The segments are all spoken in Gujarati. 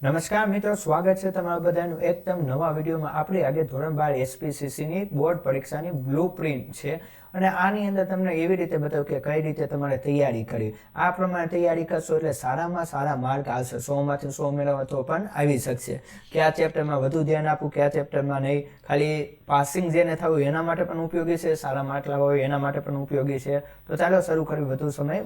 નમસ્કાર મિત્રો, સ્વાગત છે તમારા બધાનું એકદમ નવા વિડીયોમાં। આપણી આગે ધોરણ 12 એસપીસીસીની બોર્ડ પરીક્ષાની બ્લુ પ્રિન્ટ છે અને આની અંદર તમને એવી રીતે બતાવ્યું કે કઈ રીતે તમારે તૈયારી કરવી। આ પ્રમાણે તૈયારી કરશો એટલે સારામાં સારા માર્ક આવશે, 100માંથી 100 મેળવવા તો પણ આવી શકશે। કયા ચેપ્ટરમાં વધુ ધ્યાન આપવું, કયા ચેપ્ટરમાં નહીં, ખાલી પાસિંગ જેને થવું એના માટે પણ ઉપયોગી છે, સારા માર્ક લાવવા હોય એના માટે પણ ઉપયોગી છે। તો ચાલો શરૂ કરી વધુ સમય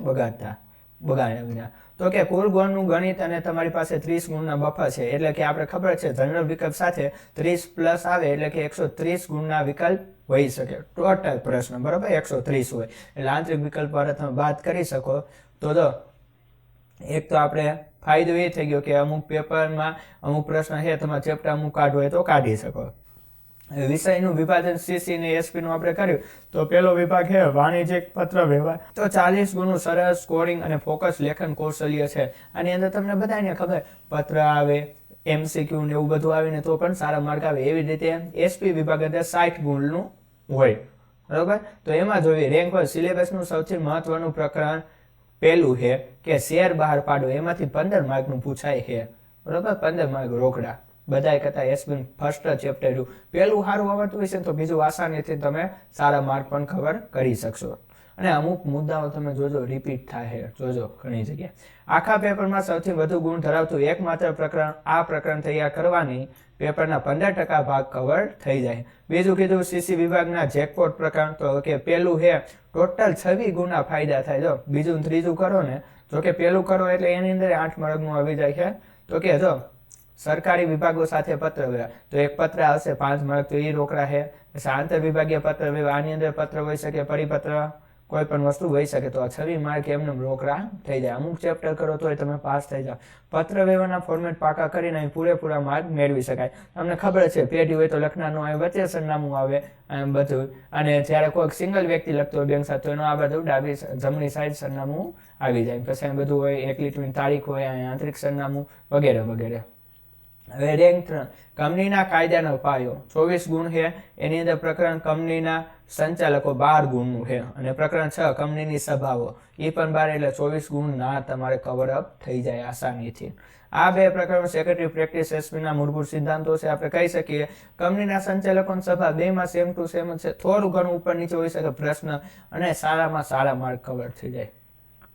બગાડ્યા વિના। તો કે કુલ ગુણનું ગણિત અને તમારી પાસે 30 ગુણના બફર છે, એટલે કે આપણે ખબર છે જનરલ વિકલ્પ સાથે 30 પ્લસ આવે એટલે કે 130 ગુણના વિકલ્પ હોઈ શકે। ટોટલ પ્રશ્ન બરાબર 130 હોય એટલે આંતરિક વિકલ્પ વાળા તમે બાદ કરી શકો। તો જો એક તો આપણે ફાયદો એ થઈ ગયો કે અમુક પેપરમાં અમુક પ્રશ્ન છે તમારે ચેપ્ટર અમુક કાઢવો હોય તો કાઢી શકો। વિષયનું વિભાજન સીસી અને એસપી નું આપણે કર્યું તો પેલો વિભાગ છે વાણિજ્યિક પત્ર વ્યવહાર। તો 40 ગુણનું સરળ સ્કોરિંગ અને ફોકસ લેખન કૌશલ્ય છે। આની અંદર તમને બધાને ખબર પત્ર આવે, એમસીક્યુ ને એવું બધું આવે ને તો પણ સારા માર્ક આવે। એવી રીતે એસપી વિભાગ અંદર 60 ગુણનું હોય બરોબર। તો એમાં જોઈએ રેન્ક હોય સિલેબસનું સૌથી મહત્વનું પ્રકરણ પેલું છે કે શેર બહાર પાડો, એમાંથી 15 માર્કનું પૂછાય છે બરોબર। 15 માર્ક રોકડા બધાય કરતા એસપી ફર્સ્ટ ચેપ્ટર પેલું સારું આવડતું હશે તો બીજું આસાનીથી તમે સારા માર્ક પણ કવર કરી શકશો। અને અમુક મુદ્દાઓ તમે જોજો રિપીટ થાય, જોજો ઘણી જગ્યાએ। આખા પેપરમાં સૌથી વધુ ગુણ ધરાવતું એકમાત્ર પ્રકરણ, આ પ્રકરણ તૈયાર કરવાની પેપરના 15% ભાગ કવર થઈ જાય। બીજું કીધું સીસી વિભાગના જેકપોટ પ્રકરણ, તો કે પેલું છે ટોટલ 26 ગુણના ફાયદા થાય। જો બીજું ત્રીજું કરો ને, જો કે પેલું કરો એટલે એની અંદર 8 માર્કનું આવી જાય છે। તો કે જો સરકારી વિભાગો સાથે પત્ર વ્યવહાર, તો એક પત્ર આવશે 5 માર્ક, તો એ રોકડા છે। આંતર વિભાગીય પત્ર વ્યવહાર, આની અંદર પત્ર હોઈ શકે, પરિપત્ર, કોઈ પણ વસ્તુ હોઈ શકે, તો આ 26 માર્ક એમને રોકડા થઈ જાય। અમુક ચેપ્ટર કરો તો તમે પાસ થઈ જાઓ। પત્ર વ્યવહારના ફોર્મેટ પાકા કરીને પૂરેપૂરા માર્ક મેળવી શકાય। તમને ખબર છે પેઢી હોય તો લખનારનું આવે, વચ્ચે સરનામું આવે બધું, અને જ્યારે કોઈક સિંગલ વ્યક્તિ લખતો હોય બેંક સાથે એનું આ બધું જમણી સાઈડ સરનામું આવી જાય। પછી બધું હોય, એક લીટીની તારીખ હોય, આંતરિક સરનામું વગેરે વગેરે। હવે રેન્ક 3 કંપનીના કાયદાનો પાયો 24 ગુણ છે। એની અંદર પ્રકરણ કંપનીના સંચાલકો 12 ગુણનું છે અને પ્રકરણ 6 કંપનીની સભાઓ એ પણ 12 એટલે 24 ગુણ ના તમારે કવર અપ થઈ જાય આસાનીથી। આ બે પ્રકરણો સેક્રેટરી પ્રેક્ટિસ એસપીના મૂળભૂત સિદ્ધાંતો છે। આપણે કહી શકીએ કંપનીના સંચાલકોની સભા બેમાં સેમ ટુ સેમ છે, થોડું ઘણું ઉપર નીચે હોઈ શકે પ્રશ્ન, અને સારામાં સારા માર્ક કવર થઈ જાય।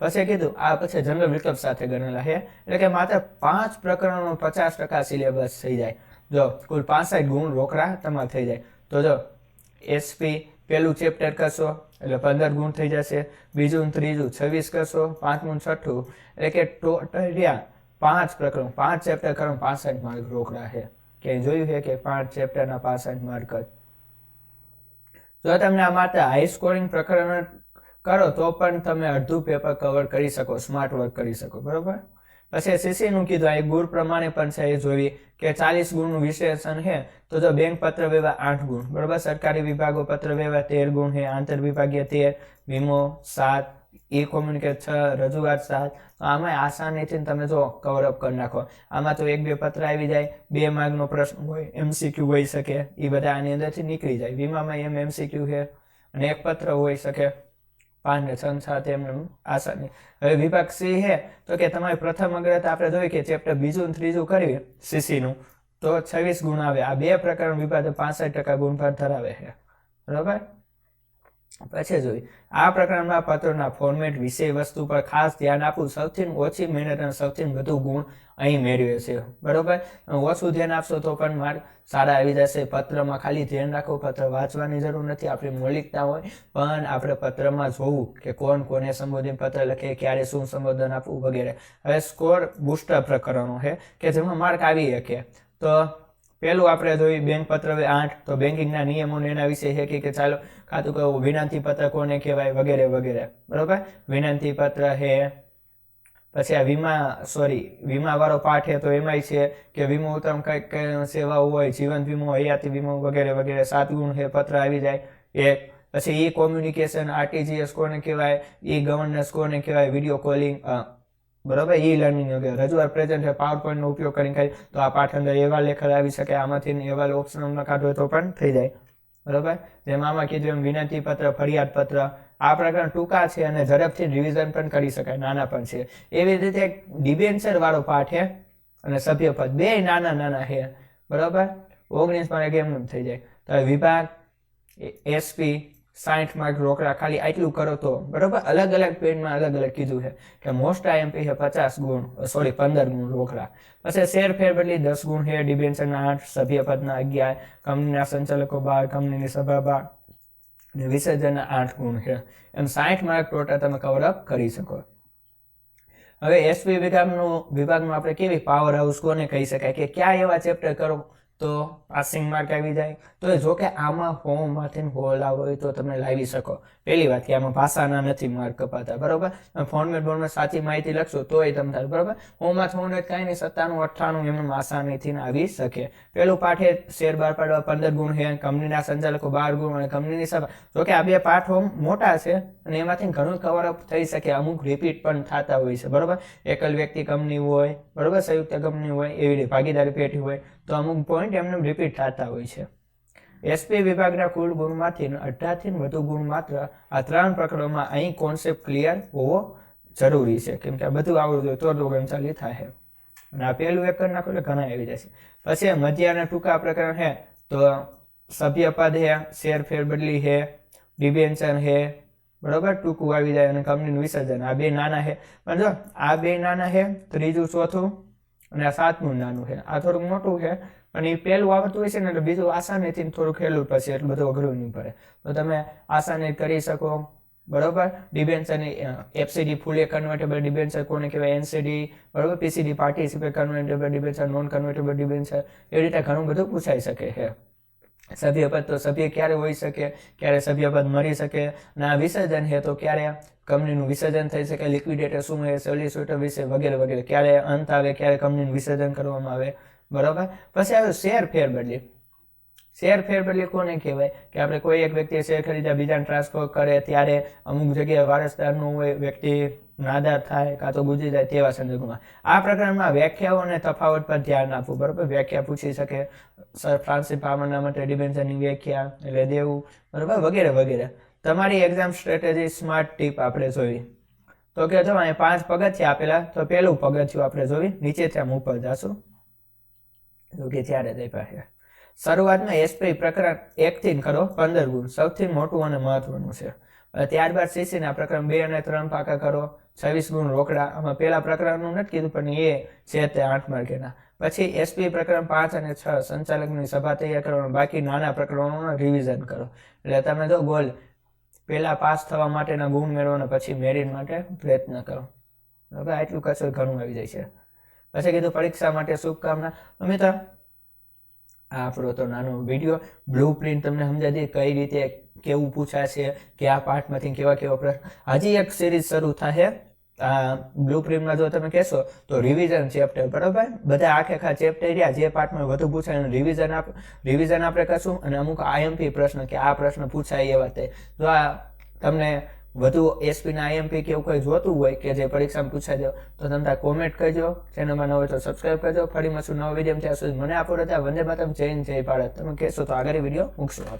પછી કીધું આ પછી જનરલ વિકલ્પ સાથે ગણેલા છે, એટલે કે માત્ર 5 પ્રકરણોનો 50% સિલેબસ થઈ જાય। જો કુલ 65 ગુણ રોકડા તમારે થઈ જાય। તો જો એસપી પેલું ચેપ્ટર કરશો એટલે 15 ગુણ થઈ જશે, બીજું ત્રીજું 26 કરશો, પાંચમું છઠ્ઠું, એટલે કે ટોટલ 5 પ્રકરણ, 5 ચેપ્ટર કરો 65 માર્ક રોકડા છે। ક્યાંય જોયું છે કે 5 ચેપ્ટરના 65 માર્ક જ? જો તમને આ માત્ર હાઈ સ્કોરિંગ પ્રકરણ કરો તો પણ તમે અડધું પેપર કવર કરી શકો, સ્માર્ટ વર્ક કરી શકો બરોબર। પછી સીસી નું કીધું આ ગુણ પ્રમાણે પણ છે એ જોઈએ કે 40 ગુણનું વિશેષણ છે। તો જો બેંક પત્ર વ્યવહાર 8 ગુણ બરોબર, સરકારી વિભાગો પત્ર વ્યવહાર 13 ગુણ છે, આંતર વિભાગીય 13, વીમો 7, ઈ કોમ્યુનિકેટ 6, રજૂઆત 7। તો આમાં આસાનીથી તમે જો કવર અપ કરી નાખો। આમાં તો 1-2 પત્ર આવી જાય, 2 માર્કનો પ્રશ્ન હોય, એમસીક્યુ હોઈ શકે, એ બધા આની અંદરથી નીકળી જાય। વીમામાં એમસીક્યુ છે અને એક પત્ર હોઈ શકે, 5 ને 6 7 એમને આસાની। હવે વિભાગ સી છે તો કે તમારી પ્રથમ અગ્રતા આપણે જોઈએ કે ચેપ્ટર બીજું ને ત્રીજું કરીએ સીસી નું તો 26 ગુણ આવે। આ બે પ્રકરણ વિભાગ 65% ગુણ પર ધરાવે છે બરોબર। પછી જોઈએ આ પ્રકરણમાં પત્રના ફોર્મેટ, વિષય વસ્તુ પર ખાસ ધ્યાન આપવું, સૌથી ઓછી મહેનત અને સૌથી વધુ ગુણ અહીં મેળવે છે બરોબર। ઓછું ધ્યાન આપશો તો પણ માર્ક સારા આવી જશે। પત્રમાં ખાલી ધ્યાન રાખો, પત્ર વાંચવાની જરૂર નથી, આપણી મૌલિકતા હોય, પણ આપણે પત્રમાં જોવું કે કોણ કોને સંબોધન પત્ર લખે, ક્યારે શું સંબોધન આપવું વગેરે। હવે સ્કોર બુસ્ટર પ્રકરણો છે કે જેમાં માર્ક આવી શકે। તો પેલું આપણે જોયું બેંક પત્ર 8, તો બેન્કિંગના નિયમો એના વિશે છે કે ચાલો ખાતું કહું, વિનંતી પત્ર કોને કહેવાય વગેરે વગેરે બરોબર। વિનંતી પત્ર છે, પછી આ વીમા વાળો પાઠ છે તો એમાંય છે કે વીમો ઉત્તમ કઈક સેવાઓ હોય, જીવન વીમો, હયાતી વીમો વગેરે વગેરે, 7 ગુણ છે, પત્ર આવી જાય એક। પછી ઈ કોમ્યુનિકેશન, આરટીજીએસ કોને કહેવાય, ઈ ગવર્નન્સ કોને કહેવાય, વિડીયો કોલિંગ બરોબર, ઈ લર્નિંગ વગેરે, રજૂઆત પ્રેઝન્ટ પાવર પોઈન્ટ નો ઉપયોગ કરીને કરી તો આ પાઠ અંદર અહેવાલ લેખર આવી શકે, આમાંથી અહેવાલ ઓપ્શનલમાં કાઢો તો પણ થઈ જાય બરોબર। જેમાં આમાં કીધું એમ વિનંતી પત્ર, ફરિયાદ પત્ર, આ પ્રકરણ ટૂંકા છે અને ઝડપથી રિવિઝન પણ કરી શકાય, નાના પણ છે। એવી રીતે ડિબેન્ચર વાળો પાઠ છે અને સભ્યપદ બે નાના છે, બરોબર. 19 માર્ક એમનું થઈ જાય. તો વિભાગ, એસપી, 60 માર્ક રોકડા, ખાલી આટલું કરો તો, બરોબર. અલગ અલગ પેજમાં અલગ અલગ કીધું છે કે મોસ્ટ આઈએમપી છે 50 ગુણ, 15 ગુણ રોકડા. પછી શેર ફેરબદલી 10 ગુણ છે, ડિબેન્ચરના 8, સભ્યપદના 11, કંપનીના સંચાલકો 12, કંપનીની સભા 12 અને વિસર્જનના 8 ગુણ છે. એમ 60 માર્ક ટોટલ તમે કવર અપ કરી શકો. હવે એસપી વિભાગનું આપણે કેવી પાવર હાઉસ કોને કહી શકાય કે ક્યાં એવા ચેપ્ટર કરો તો પાસિંગ માર્ક આવી જાય. તો જો કે આમાં ફોર્મમાંથી હોલ હોય તો તમે લાવી શકો. પહેલી વાત કે આમાં ભાષાના નથી માર્ક કપાતા, બરોબર. ફોર્મેટ સાચી માહિતી લખશો તોય તમે થાય, બરોબર. ફોર્મમાં કાંઈ નહીં, 97, 98 એમનું આસાનીથી આવી શકે. પેલું પાઠે શેર બહાર પાડવા 15 ગુણ છે, કંપનીના સંચાલકો 12 ગુણ અને કંપનીની સભા. જો કે આ બે પાઠ મોટા છે અને એમાંથી ઘણું કવરઅપ થઈ શકે. અમુક રિપીટ પણ થતા હોય છે, બરોબર. એકલ વ્યક્તિ કંપની હોય, બરોબર, સંયુક્ત કંપની હોય, એવી રીતે ભાગીદારી પેઢી હોય તો અમુક પોઈન્ટ એમને રિપીટ થતા હોય છે. એસપી વિભાગના કુલ ગુણમાંથી 18 થી વધુ ગુણ માત્ર આ 3 પ્રકરણોમાં અહીં કોન્સેપ્ટ ક્લિયર હોવો જરૂરી છે, કેમ કે આ બધું આવડવું જોઈએ તો ગણચાલી થાય. અને આ પહેલું એક કરી નાખો એટલે ઘણા આવી જશે. પછી મધ્ય અને ટૂંકા પ્રકરણ છે તો સભ્યપદ છે, શેર ફેરબદલી છે, ડિબેન્ચર છે, બરોબર, ટૂંકું આવી જાય અને કંપનીનું વિસર્જન. આ બે નાના છે, પણ જો આ બે નાના છે, ત્રીજું ચોથું અને આ 7મું નાનું છે. આ થોડુંક મોટું છે અને એ પહેલું આવડતું હોય છે ને એટલે બીજું આસાનીથી થોડું ખેલું પછી એટલું બધું અઘરું નહીં પડે તો તમે આસાની કરી શકો, બરોબર. ડિબેન્ચરની એફસીડી ફૂલી કન્વર્ટેબલ ડિબેન્ચર કોને કહેવાય, એનસીડી, બરોબર, PCD participate convertible debenture, non convertible debenture, એવી રીતે ઘણું બધું પૂછાઈ શકે છે. સભ્યપદ તો સભ્ય ક્યારે હોઈ શકે, ક્યારે સભ્યપદ મળી શકે, અને આ વિસર્જન છે તો ક્યારે કંપનીનું વિસર્જન થઈ શકે, લિક્વિડેટર શું છે, સોલિસિટર વિશે વગેરે વગેરે, ક્યારે અંત આવે, ક્યારે કંપનીનું વિસર્જન કરવામાં આવે, બરોબર. પછી આવે શેર ફેરબદલી. શેર ફેરબદલી કોને કહેવાય કે આપણે કોઈ એક વ્યક્તિએ શેર ખરીદ્યા બીજાને ટ્રાન્સફર કરે ત્યારે અમુક જગ્યાએ વારસદાર ન હોય, વ્યક્તિ નાદાર થાય કાં તો ગુજરી જાય તેવા સંજોગોમાં. આ પ્રકરણમાં વ્યાખ્યાઓ અને તફાવત પર ધ્યાન આપવું, બરોબર. વ્યાખ્યા પૂછી શકે, સર ફ્રાન્સિસ પામરના મતે ડિબેન્ચરની વ્યાખ્યા એટલે દેવું, બરોબર, વગેરે વગેરે. તમારી એક્ઝામ સ્ટ્રેટેજી સ્માર્ટ ટીપ આપણે જોઈ તો કે જો અહીંયા 5 પગથિયાં આપેલા તો પહેલું પગથિયું આપણે જોઈ, નીચેથી આમ ઉપર જાશું તો કે ત્યારે દઈ પાસે શરૂઆતમાં એસપી પ્રકરણ 1 થી કરો 15 ગુણ, સૌથી મોટું અને મહત્વનું છે. ત્યારબાદ સીસીના પ્રકરણ 2 અને 3 પાકા કરો, 26 ગુણ રોકડા. આમાં પેલા પ્રકરણનું નથી કીધું પણ એ છે તે 8 માર્કેના. પછી એસપી પ્રકરણ 5 અને 6 સંચાલકની સભા તૈયાર કરવાનું, બાકી નાના પ્રકરણોનું રિવિઝન કરો. એટલે તમે જો ગોલ પેલા પાસ થવા માટેના ગુણ મેળવવાનો, પછી મેરિટ માટે પ્રયત્ન કરો, બરાબર. આટલું કશું ઘણું આવી જાય છે. પછી કીધું પરીક્ષા માટે શુભકામના. મિત્રો આ આપણો તો નાનો વિડીયો બ્લુ પ્રિન્ટ તમને સમજાવી દે કઈ રીતે કેવું પૂછાશે, કે આ પાઠમાંથી કેવા કેવા પ્રશ્ન. હજી એક સિરીઝ શરૂ થશે આ બ્લુ પ્રિન્ટમાં. જો તમે કહેશો તો રિવિઝન ચેપ્ટર, બરોબર. બધા આખા ચેપ્ટર રહ્યા જે પાઠમાં વધુ પૂછાય એનું રિવિઝન આપણે કરશું અને અમુક આઈએમપી પ્રશ્ન કે આ પ્રશ્ન પૂછાય એવા તે. જો આ તમને વધુ એસપીના આઈએમપી કે એવું કંઈ જોતું હોય કે જે પરીક્ષામાં પૂછાઈ દો તો તમે કોમેન્ટ કરજો. ચેનલમાં ન હોય તો સબસ્ક્રાઈબ કરજો. ફરી મળશું નવો વિડીયો. ત્યાં સુધી મને આપો રજા. વંદે માતરમ. જય હિન્દ, જય ભારત. તમે કહેશો તો આગળ વિડીયો મૂકશું.